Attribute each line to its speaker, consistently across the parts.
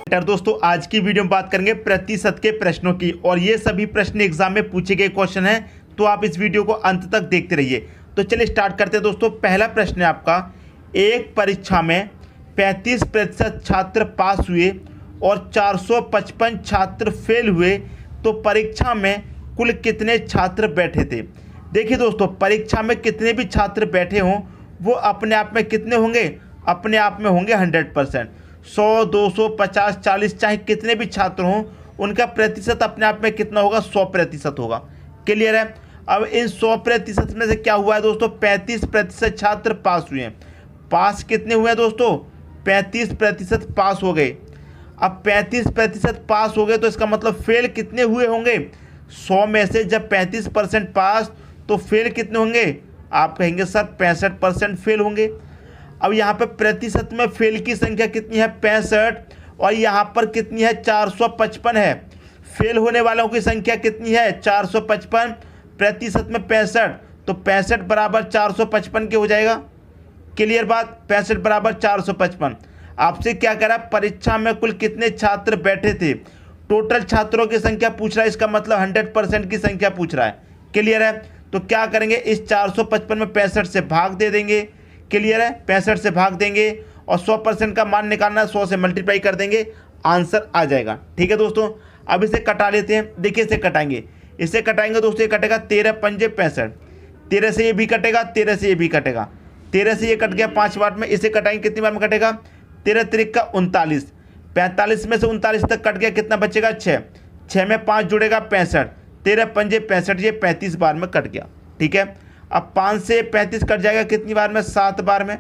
Speaker 1: दोस्तों आज की वीडियो में बात करेंगे प्रतिशत के प्रश्नों की और ये सभी प्रश्न एग्जाम में पूछे गए क्वेश्चन हैं, तो आप इस वीडियो को अंत तक देखते रहिए। तो चलिए स्टार्ट करते हैं दोस्तों। पहला प्रश्न है आपका, एक परीक्षा में 35% छात्र पास हुए और 455 छात्र फेल हुए तो परीक्षा में कुल कितने छात्र बैठे थे। देखिए दोस्तों, परीक्षा में कितने भी छात्र बैठे हों वो अपने आप में कितने होंगे, अपने आप में होंगे 100%। 100, 200, 50, 40 चाहे कितने भी छात्र हों उनका प्रतिशत अपने आप में कितना होगा, 100% होगा। क्लियर है। अब इन 100% में से क्या हुआ है दोस्तों, 35% छात्र पास हुए हैं। पास कितने हुए हैं दोस्तों, 35% पास हो गए। अब 35% पास हो गए तो इसका मतलब फेल कितने हुए होंगे, 100 में से जब 35% पास तो फेल कितने होंगे, आप कहेंगे सर 65% फेल होंगे। अब यहाँ पर प्रतिशत में फेल की संख्या कितनी है, 65, और यहाँ पर कितनी है, 455 है। फेल होने वालों की संख्या कितनी है, 455, प्रतिशत में 65, तो 65 बराबर 455 के हो जाएगा। क्लियर बात, 65 बराबर 455। आपसे क्या करा, परीक्षा में कुल कितने छात्र बैठे थे, टोटल छात्रों की संख्या पूछ रहा है, इसका मतलब 100% की संख्या पूछ रहा है। क्लियर है। तो क्या करेंगे, इस 455 में 65 से भाग दे देंगे। क्लियर है, 65 से भाग देंगे और 100% का मान निकालना है, 100 से मल्टीप्लाई कर देंगे, आंसर आ जाएगा। ठीक है दोस्तों, अब इसे कटा लेते हैं। देखिए इसे कटाएंगे, इसे कटाएंगे दोस्तों, ये कटेगा 13 पंजे 65, 13 से ये भी कटेगा, 13 से ये भी कटेगा, 13 से ये कट गया 5 बार में। इसे कटाएंगे कितनी बार में कटेगा, 13 त्रिक का 39, 45 में से 39 तक कट गया, कितना बचेगा 6, 6 में 5 जुड़ेगा 65, 13 पंजे 65, ये 35 बार में कट गया। ठीक है। अब 5 से 35 कट जाएगा कितनी बार में, 7 बार में।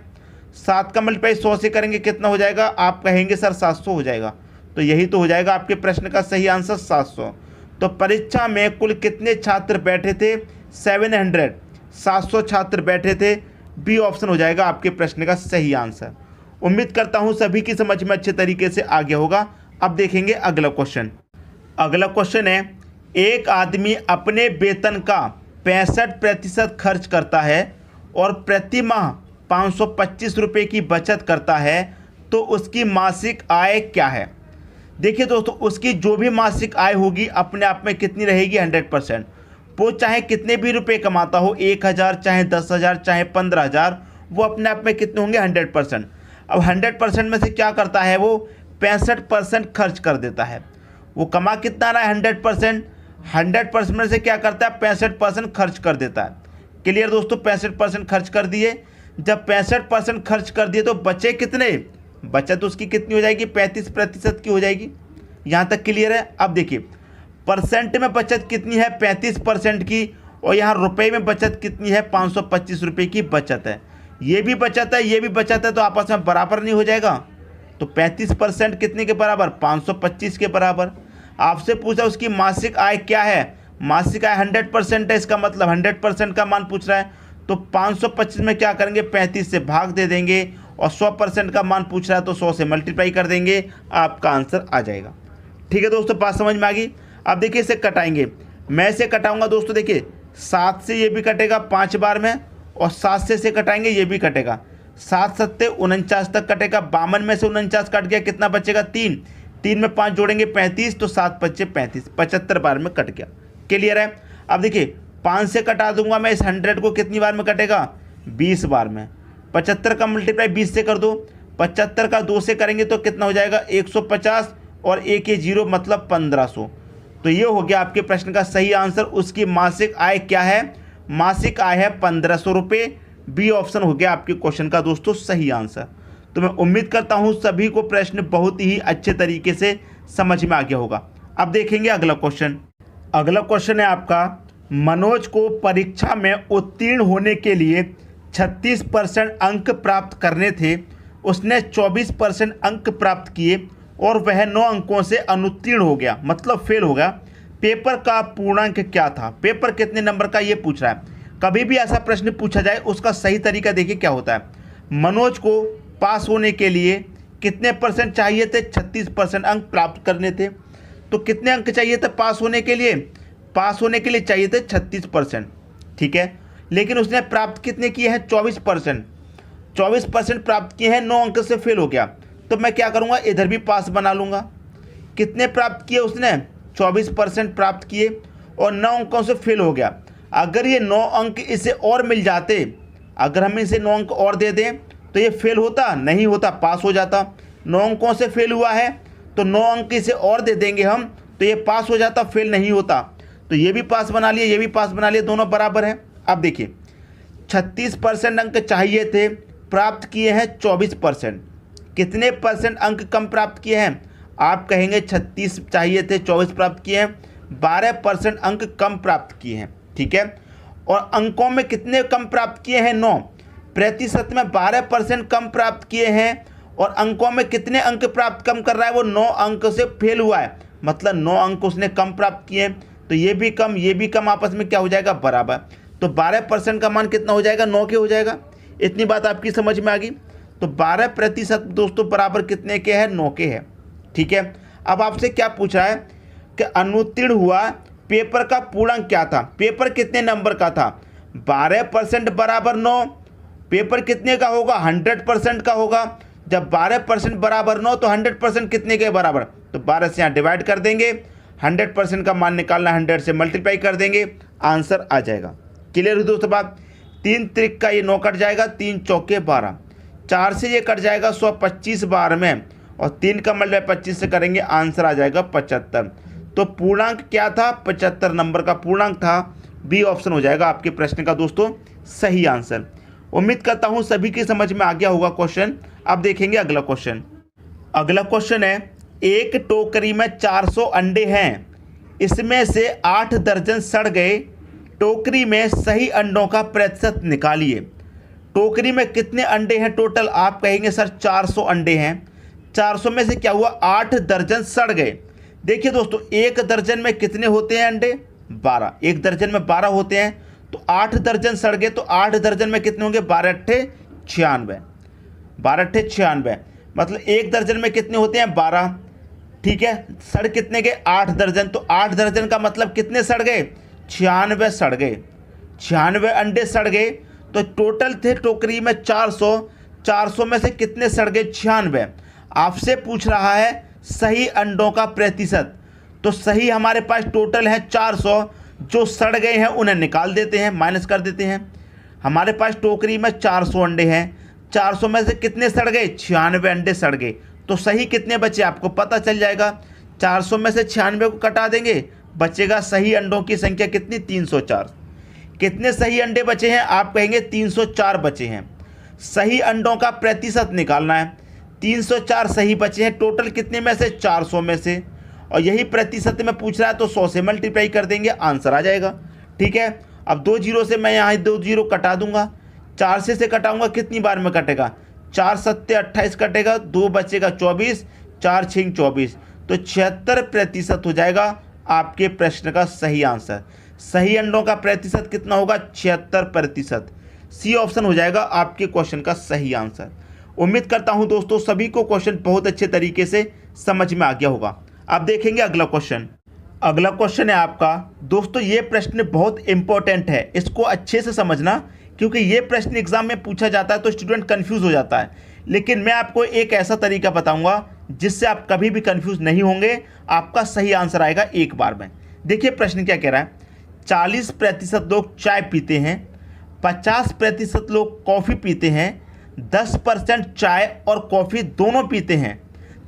Speaker 1: 7 का मल्टीप्लाई 100 से करेंगे कितना हो जाएगा, आप कहेंगे सर 700 हो जाएगा। तो यही तो हो जाएगा आपके प्रश्न का सही आंसर, 700। तो परीक्षा में कुल कितने छात्र बैठे थे, 700, 700 छात्र बैठे थे। बी ऑप्शन हो जाएगा आपके प्रश्न का सही आंसर। उम्मीद करता हूँ सभी की समझ में अच्छे तरीके से आ गया होगा। अब देखेंगे अगला क्वेश्चन। अगला क्वेश्चन है, एक आदमी अपने वेतन का 65% खर्च करता है और प्रति माह 525 रुपये की बचत करता है, तो उसकी मासिक आय क्या है। देखिए दोस्तों, उसकी जो भी मासिक आय होगी अपने आप में कितनी रहेगी, 100%। वो चाहे कितने भी रुपए कमाता हो, 1000 चाहे 10,000 चाहे 15,000, वो अपने आप में कितने होंगे, 100%। अब 100% में से क्या करता है, वो 65% खर्च कर देता है। वो कमा कितना रहा है, 100% में से क्या करता है, 65% खर्च कर देता है। क्लियर दोस्तों, 65% खर्च कर दिए। जब 65% खर्च कर दिए तो बचे कितने, बचत उसकी कितनी हो जाएगी, 35% की हो जाएगी। यहाँ तक क्लियर है। अब देखिए परसेंट में बचत कितनी है, 35% की, और यहाँ रुपए में बचत कितनी है, 525 रुपये की बचत है। ये भी बचत है, ये भी बचत है, तो आपस में बराबर नहीं हो जाएगा। तो 35% कितने के बराबर, 525 के बराबर। आपसे पूछा उसकी मासिक आय क्या है, मासिक आय 100% है, इसका मतलब 100% का मान पूछ रहा है। तो 525 में क्या करेंगे, 35 से भाग दे देंगे, और 100% का मान पूछ रहा है तो 100 से मल्टीप्लाई कर देंगे, आपका आंसर आ जाएगा। ठीक है दोस्तों, बात समझ में आ गई। अब देखिए इसे कटाएंगे, मैं इसे कटाऊंगा दोस्तों। देखिए 7 से ये भी कटेगा 5 बार में, और 7 से इसे कटाएंगे, ये भी कटेगा। 7 सत्ते 49 तक कटेगा, 52 में से 49 कट गया, कितना बचेगा, 3, 3 में 5 जोड़ेंगे 35, तो 7 पच्चे 35, 75 बार में कट गया। क्लियर है। अब देखिए 5 से कटा दूंगा मैं, इस 100 को कितनी बार में कटेगा, 20 बार में। 75 का मल्टीप्लाई 20 से कर दो, 75 का 2 से करेंगे तो कितना हो जाएगा, 150, और एक ये 0 मतलब 1500। तो ये हो गया आपके प्रश्न का सही आंसर। उसकी मासिक आय क्या है, मासिक आय है 1500 रुपये। बी ऑप्शन हो गया आपके क्वेश्चन का दोस्तों सही आंसर। तो मैं उम्मीद करता हूँ सभी को प्रश्न बहुत ही अच्छे तरीके से समझ में आ गया होगा। अब देखेंगे अगला क्वेश्चन। अगला क्वेश्चन है आपका, मनोज को परीक्षा में उत्तीर्ण होने के लिए 36% अंक प्राप्त करने थे। उसने 24% अंक प्राप्त किए और वह 9 अंकों से अनुत्तीर्ण हो गया, मतलब फेल हो गया। पेपर का पूर्णांक क्या था, पेपर कितने नंबर का, ये पूछ रहा है। कभी भी ऐसा प्रश्न पूछा जाए उसका सही तरीका देखिए क्या होता है। मनोज को पास होने के लिए कितने परसेंट चाहिए थे, 36% अंक प्राप्त करने थे। तो कितने अंक चाहिए थे पास होने के लिए, पास होने के लिए चाहिए थे 36%। ठीक है, लेकिन उसने प्राप्त कितने किए हैं, 24%। 24% प्राप्त किए हैं, 9 अंक से फेल हो गया। तो मैं क्या करूँगा, इधर भी पास बना लूँगा। कितने प्राप्त किए उसने, 24% प्राप्त किए और 9 अंकों से फेल हो गया। अगर ये 9 अंक इसे और मिल जाते, अगर हम इसे 9 अंक और दे दें तो ये फेल होता, नहीं होता, पास हो जाता। 9 अंकों से फेल हुआ है तो 9 अंक इसे और दे देंगे हम तो ये पास हो जाता, फेल नहीं होता। तो ये भी पास बना लिए, ये भी पास बना लिए, दोनों बराबर है। अब देखिए 36% अंक चाहिए थे, प्राप्त किए हैं 24%। कितने परसेंट अंक कम प्राप्त किए हैं, आप कहेंगे 36 चाहिए थे 24 प्राप्त किए हैं, 12% अंक कम प्राप्त किए हैं। ठीक है, और अंकों में कितने कम प्राप्त किए हैं, 9। प्रतिशत में 12% कम प्राप्त किए हैं और अंकों में कितने अंक प्राप्त कम कर रहा है, वो 9 अंक से फेल हुआ है, मतलब 9 अंक उसने कम प्राप्त किए हैं। तो ये भी कम, ये भी कम, आपस में क्या हो जाएगा, बराबर। तो 12% का मान कितना हो जाएगा, 9 के हो जाएगा। इतनी बात आपकी समझ में आ गई। तो 12% दोस्तों बराबर कितने के है, 9 के है। ठीक है, अब आपसे क्या पूछा है कि अनुत्तीर्ण हुआ, पेपर का पूर्णांक क्या था, पेपर कितने नंबर का था, 12% बराबर 9, पेपर कितने का होगा, 100% का होगा। जब 12% बराबर 9 तो 100% कितने के बराबर, तो 12 से यहाँ डिवाइड कर देंगे, 100% का मान निकालना, 100 से मल्टीप्लाई कर देंगे, आंसर आ जाएगा। क्लियर हुई दोस्तों बात। 3 त्रिक का ये 9 कट जाएगा, 3 चौके 12, 4 से ये कट जाएगा 125 बार में, और 3 का मल्टीप्लाई 25 से करेंगे, आंसर आ जाएगा 75। तो पूर्णांक क्या था, 75 नंबर का पूर्णांक था। बी ऑप्शन हो जाएगा आपके प्रश्न का दोस्तों सही आंसर। उम्मीद करता हूं सभी की समझ में आ गया होगा क्वेश्चन। अब देखेंगे अगला क्वेश्चन। अगला क्वेश्चन है, एक टोकरी में 400 अंडे हैं, इसमें से 8 दर्जन सड़ गए, टोकरी में सही अंडों का प्रतिशत निकालिए। टोकरी में कितने अंडे हैं टोटल, आप कहेंगे सर 400 अंडे हैं, 400 में से क्या हुआ, 8 दर्जन सड़ गए। देखिए दोस्तों, एक दर्जन में कितने होते हैं अंडे, 12, एक दर्जन में 12 होते हैं, तो 8 दर्जन सड़ गए, तो 8 दर्जन में कितने होंगे, 12 अट्ठे 96, 12 अट्ठे 96, मतलब एक दर्जन में कितने होते हैं, 12। ठीक है, सड़ कितने गए, 8 दर्जन, तो 8 दर्जन का मतलब कितने सड़ गए, 96 सड़ गए, 96 अंडे सड़ गए। तो टोटल थे टोकरी में 400, 400 में से कितने सड़ गए, 96। आपसे पूछ रहा है सही अंडों का प्रतिशत, तो सही हमारे पास टोटल है 400, जो सड़ गए हैं उन्हें निकाल देते हैं, माइनस कर देते हैं। हमारे पास टोकरी में 400 अंडे हैं, 400 में से कितने सड़ गए, 96 अंडे सड़ गए, तो सही कितने बचे आपको पता चल जाएगा। 400 में से 96 को कटा देंगे, बचेगा सही अंडों की संख्या कितनी, 304। कितने सही अंडे बचे हैं, आप कहेंगे 304 बचे हैं। सही अंडों का प्रतिशत निकालना है, 304 सही बचे हैं, टोटल कितने में से, 400 में से, और यही प्रतिशत में पूछ रहा है तो 100 से मल्टीप्लाई कर देंगे, आंसर आ जाएगा। ठीक है, अब 2 जीरो से मैं यहाँ 2 जीरो कटा दूंगा, 4 से कटाऊंगा, कितनी बार में कटेगा, 4 सत्ते 28 कटेगा, 2 बचेगा 24, 4 छिंग 24, तो 76% हो जाएगा आपके प्रश्न का सही आंसर। सही अंडों का प्रतिशत कितना होगा, 76%। सी ऑप्शन हो जाएगा आपके क्वेश्चन का सही आंसर। उम्मीद करता हूं दोस्तों सभी को क्वेश्चन बहुत अच्छे तरीके से समझ में आ गया होगा। अब देखेंगे अगला क्वेश्चन। अगला क्वेश्चन है आपका दोस्तों, ये प्रश्न बहुत इंपॉर्टेंट है, इसको अच्छे से समझना, क्योंकि ये प्रश्न एग्जाम में पूछा जाता है तो स्टूडेंट कंफ्यूज हो जाता है। लेकिन मैं आपको एक ऐसा तरीका बताऊंगा जिससे आप कभी भी कंफ्यूज नहीं होंगे, आपका सही आंसर आएगा एक बार में। देखिए प्रश्न क्या कह रहा है, 40% लोग चाय पीते हैं, 50% लोग कॉफ़ी पीते हैं, 10% चाय और कॉफ़ी दोनों पीते हैं।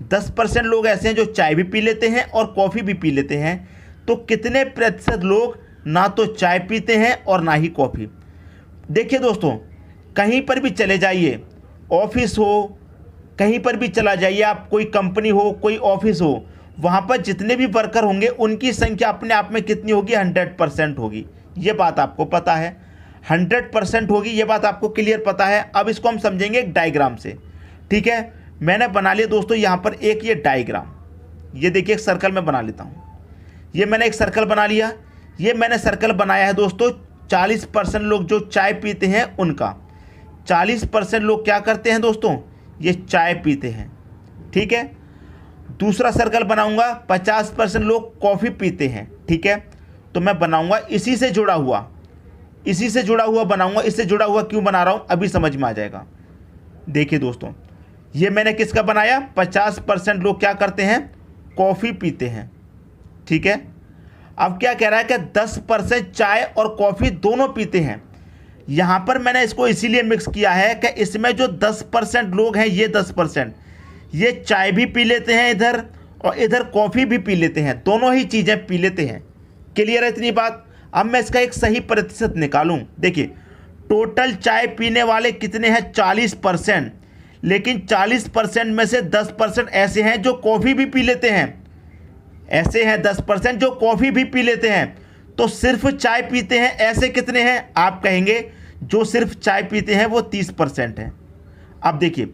Speaker 1: 10% लोग ऐसे हैं जो चाय भी पी लेते हैं और कॉफ़ी भी पी लेते हैं, तो कितने प्रतिशत लोग ना तो चाय पीते हैं और ना ही कॉफ़ी। देखिए दोस्तों, कहीं पर भी चले जाइए, ऑफिस हो, कहीं पर भी चला जाइए आप, कोई कंपनी हो, कोई ऑफिस हो, वहाँ पर जितने भी वर्कर होंगे उनकी संख्या अपने आप में कितनी होगी, 100% होगी। ये बात आपको पता है, 100% होगी, ये बात आपको क्लियर पता है। अब इसको हम समझेंगे एक डायग्राम से। ठीक है, मैंने बना लिया दोस्तों यहाँ पर एक ये डायग्राम, ये देखिए एक सर्कल में बना लेता हूँ। ये मैंने एक सर्कल बना लिया, ये मैंने सर्कल बनाया है दोस्तों 40% लोग जो चाय पीते हैं उनका। 40% लोग क्या करते हैं दोस्तों, ये चाय पीते हैं। ठीक है, दूसरा सर्कल बनाऊंगा 50% लोग कॉफ़ी पीते हैं। ठीक है, तो मैं बनाऊंगा इसी से जुड़ा हुआ, इसी से जुड़ा हुआ बनाऊंगा। इससे जुड़ा हुआ क्यों बना रहा हूं अभी समझ में आ जाएगा। देखिए दोस्तों, ये मैंने किसका बनाया, 50% लोग क्या करते हैं, कॉफ़ी पीते हैं। ठीक है, अब क्या कह रहा है कि 10% चाय और कॉफ़ी दोनों पीते हैं। यहाँ पर मैंने इसको इसीलिए मिक्स किया है कि इसमें जो 10% लोग हैं, ये 10% ये चाय भी पी लेते हैं इधर, और इधर कॉफ़ी भी पी लेते हैं, दोनों ही चीज़ें पी लेते हैं। क्लियर है इतनी बात? अब मैं इसका एक सही प्रतिशत निकालूं। देखिए, टोटल चाय पीने वाले कितने हैं? 40%, लेकिन 40% में से 10% ऐसे हैं जो कॉफ़ी भी पी लेते हैं। ऐसे हैं 10% जो कॉफ़ी भी पी लेते हैं, तो सिर्फ चाय पीते हैं ऐसे कितने हैं? आप कहेंगे जो सिर्फ चाय पीते हैं वो 30% हैं। अब देखिए,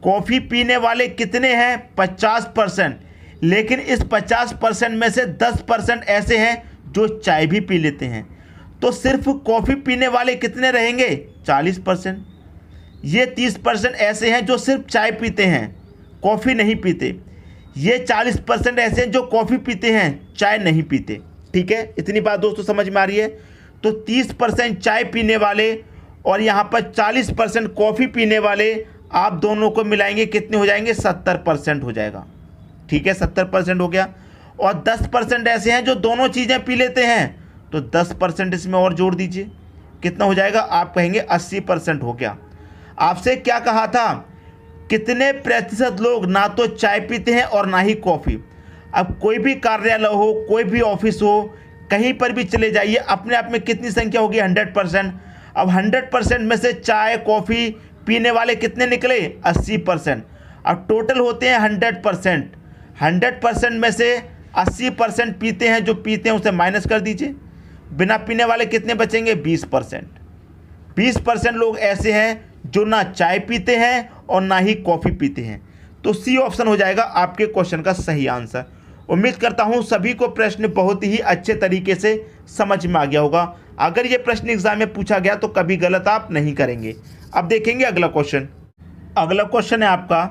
Speaker 1: कॉफ़ी पीने वाले कितने हैं? 50%, लेकिन इस 50% में से 10% ऐसे हैं जो चाय भी पी लेते हैं, तो सिर्फ कॉफ़ी पीने वाले कितने रहेंगे? 40%। ये 30% ऐसे हैं जो सिर्फ चाय पीते हैं, कॉफ़ी नहीं पीते। ये 40% ऐसे हैं जो कॉफ़ी पीते हैं, चाय नहीं पीते। ठीक है, इतनी बात दोस्तों समझ में आ रही है? तो 30% चाय पीने वाले और यहाँ पर 40% कॉफ़ी पीने वाले, आप दोनों को मिलाएंगे कितने हो जाएंगे? 70% हो जाएगा। ठीक है, 70% हो गया। और 10% ऐसे हैं जो दोनों चीज़ें पी लेते हैं, तो 10% इसमें और जोड़ दीजिए, कितना हो जाएगा? आप कहेंगे 80% हो गया। आपसे क्या कहा था? कितने प्रतिशत लोग ना तो चाय पीते हैं और ना ही कॉफ़ी। अब कोई भी कार्यालय हो, कोई भी ऑफिस हो, कहीं पर भी चले जाइए, अपने आप में कितनी संख्या होगी? 100%। अब 100% में से चाय कॉफ़ी पीने वाले कितने निकले? 80%। अब टोटल होते हैं 100%। 100% में से 80% पीते हैं, जो पीते हैं उसे माइनस कर दीजिए, बिना पीने वाले कितने बचेंगे? 20%। 20% लोग ऐसे हैं जो ना चाय पीते हैं और ना ही कॉफ़ी पीते हैं। तो सी ऑप्शन हो जाएगा आपके क्वेश्चन का सही आंसर। उम्मीद करता हूं सभी को प्रश्न बहुत ही अच्छे तरीके से समझ में आ गया होगा। अगर ये प्रश्न एग्जाम में पूछा गया तो कभी गलत आप नहीं करेंगे। अब देखेंगे अगला क्वेश्चन। अगला क्वेश्चन है आपका,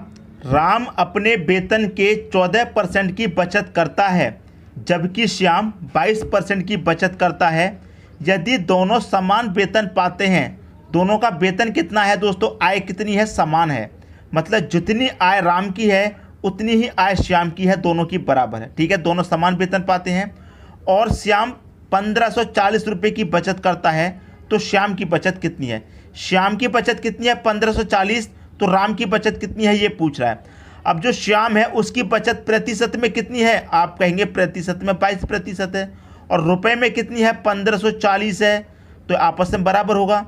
Speaker 1: राम अपने वेतन के 14% की बचत करता है जबकि श्याम 22% की बचत करता है। यदि दोनों समान वेतन पाते हैं, दोनों का वेतन कितना है दोस्तों? आय कितनी है? समान है, मतलब जितनी आय राम की है उतनी ही आय श्याम की है, दोनों की बराबर है। ठीक है, दोनों समान वेतन पाते हैं और श्याम 1540 रुपये की बचत करता है, तो श्याम की बचत कितनी है? श्याम की बचत कितनी है? 1540। तो राम की बचत कितनी है ये पूछ रहा है। अब जो श्याम है उसकी बचत प्रतिशत में कितनी है? आप कहेंगे प्रतिशत में 22% है, और रुपए में कितनी है? 1540 है, तो आपस में बराबर होगा।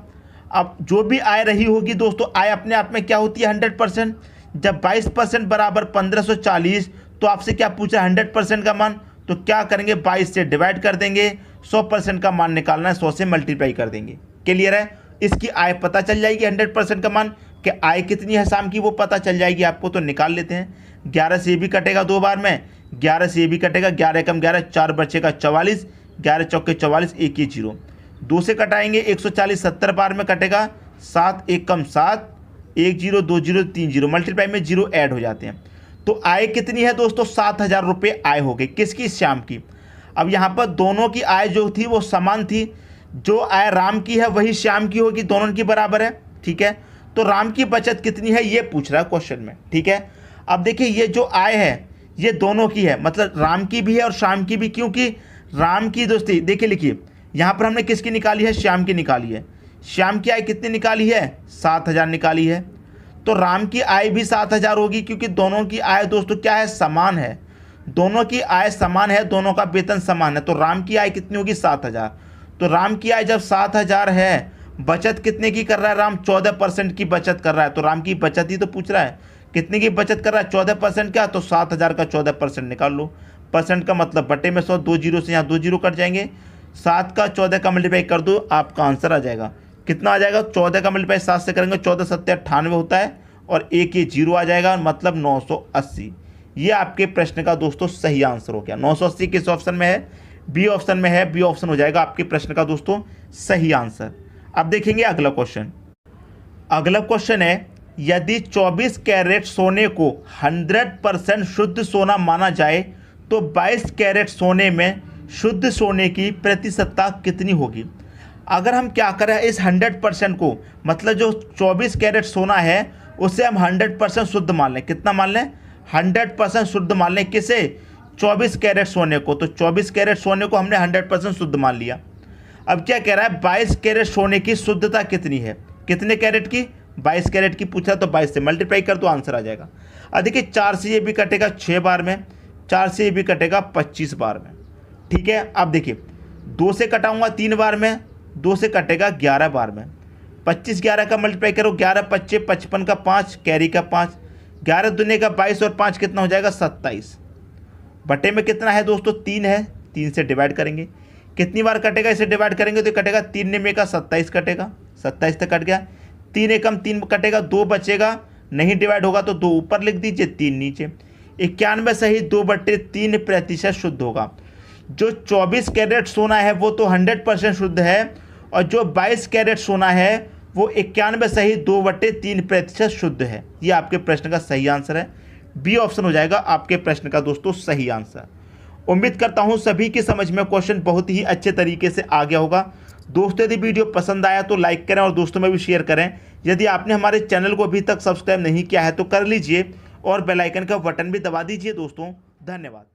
Speaker 1: अब जो भी आय रही होगी दोस्तों, आय अपने आप में क्या होती है? 100%। जब 22% बराबर 1540, तो आपसे क्या पूछा? 100% का मान। तो क्या करेंगे? 22 से डिवाइड कर देंगे, 100% का मान निकालना है, 100 से मल्टीप्लाई कर देंगे। क्लियर है? इसकी आय पता चल जाएगी, 100% का मान कि आय कितनी है शाम की वो पता चल जाएगी आपको। तो निकाल लेते हैं। 11 से ये भी कटेगा 2 बार में, 11 से ये भी कटेगा, 11 कम 11 4 बचेगा 44, 11 चौके 44, 1 ये 0, 2 से कटाएंगे 140 70 बार में कटेगा, 7 1 कम 7, 1 0 2 0 3 0, मल्टीप्लाई में 0 ऐड हो जाते हैं। तो आय कितनी है दोस्तों? 7000 रुपये आय हो गई। किसकी? श्याम की। अब यहाँ पर दोनों की आय जो थी वो समान थी, जो आय राम की है वही श्याम की होगी, दोनों की बराबर है। ठीक है, तो राम की बचत कितनी है ये पूछ रहा है क्वेश्चन में। ठीक है, अब देखिए ये जो आय है ये दोनों की है, मतलब राम की भी है और श्याम की भी, क्योंकि राम की दोस्ती देखिए लिखिए, यहाँ पर हमने किसकी निकाली है? श्याम की निकाली है। श्याम की आय कितनी निकाली है? 7000 निकाली है। तो राम की आय भी 7000 होगी, क्योंकि दोनों की आय दोस्तों क्या है? समान है। दोनों की आय समान है, दोनों का वेतन समान है, तो राम की आय कितनी होगी? 7000। तो राम की आय जब 7000 है, बचत कितने की कर रहा है राम? 14% की बचत कर रहा है। तो राम की बचत ही तो पूछ रहा है, कितने की बचत कर रहा है? 14% क्या? तो 7000 का 14% निकाल लो। परसेंट का मतलब बटे में 100, 2 जीरो से यहाँ 2 जीरो कट जाएंगे, 7 का 14 का मल्टीप्लाई कर दो, आपका आंसर आ जाएगा। कितना आ जाएगा? 14 का मल्टीप्लाई 7 से करेंगे, 14 7 98 होता है, और 1 ये 0 आ जाएगा, मतलब 980। ये आपके प्रश्न का दोस्तों सही आंसर हो गया। 980 किस ऑप्शन में है? बी ऑप्शन में है। बी ऑप्शन हो जाएगा आपके प्रश्न का दोस्तों सही आंसर। अब देखेंगे अगला क्वेश्चन। अगला क्वेश्चन है, यदि 24 कैरेट सोने को 100% शुद्ध सोना माना जाए तो 22 कैरेट सोने में शुद्ध सोने की प्रतिशतता कितनी होगी? अगर हम क्या करें, इस 100% को, मतलब जो 24 कैरेट सोना है उसे हम 100% शुद्ध मान लें। कितना मान लें? 100% शुद्ध मान लें। किसे? 24 कैरेट सोने को, तो 24 कैरेट सोने को हमने 100% शुद्ध मान लिया। अब क्या कह रहा है, 22 कैरेट सोने की शुद्धता कितनी है, कितने कैरेट की, 22 कैरेट की पूछा, तो 22 से मल्टीप्लाई कर दो, आंसर आ जाएगा। अब देखिए 4 से ये भी कटेगा 6 बार में, 4 से ये भी कटेगा 25 बार में, ठीक है। अब देखिए 2 से कटाऊंगा 3 बार में, 2 से कटेगा 11 बार में, 25 11 का मल्टीप्लाई करो, 11 25 55 का 5 कैरी का 5, 11 दूने का 22 और 5 कितना हो जाएगा 27, बटे में कितना है दोस्तों 3 है, 3 से डिवाइड करेंगे, कितनी बार कटेगा इसे डिवाइड करेंगे तो कटेगा 3 ने में का 27 कटेगा, 27 तक कट गया, 3 एकम 3 कटेगा, 2 बचेगा, नहीं डिवाइड होगा तो 2 ऊपर लिख दीजिए 3 नीचे। 91 सही 2/3% शुद्ध होगा। जो 24 कैरेट सोना है वो तो 100% शुद्ध है, और जो 22 कैरेट सोना है वो 91 सही 2/3% शुद्ध है। ये आपके प्रश्न का सही आंसर है, बी ऑप्शन हो जाएगा आपके प्रश्न का दोस्तों सही आंसर। उम्मीद करता हूँ सभी की समझ में क्वेश्चन बहुत ही अच्छे तरीके से आ गया होगा। दोस्तों यदि वीडियो पसंद आया तो लाइक करें और दोस्तों में भी शेयर करें। यदि आपने हमारे चैनल को अभी तक सब्सक्राइब नहीं किया है तो कर लीजिए और बेल आइकन का बटन भी दबा दीजिए दोस्तों। धन्यवाद।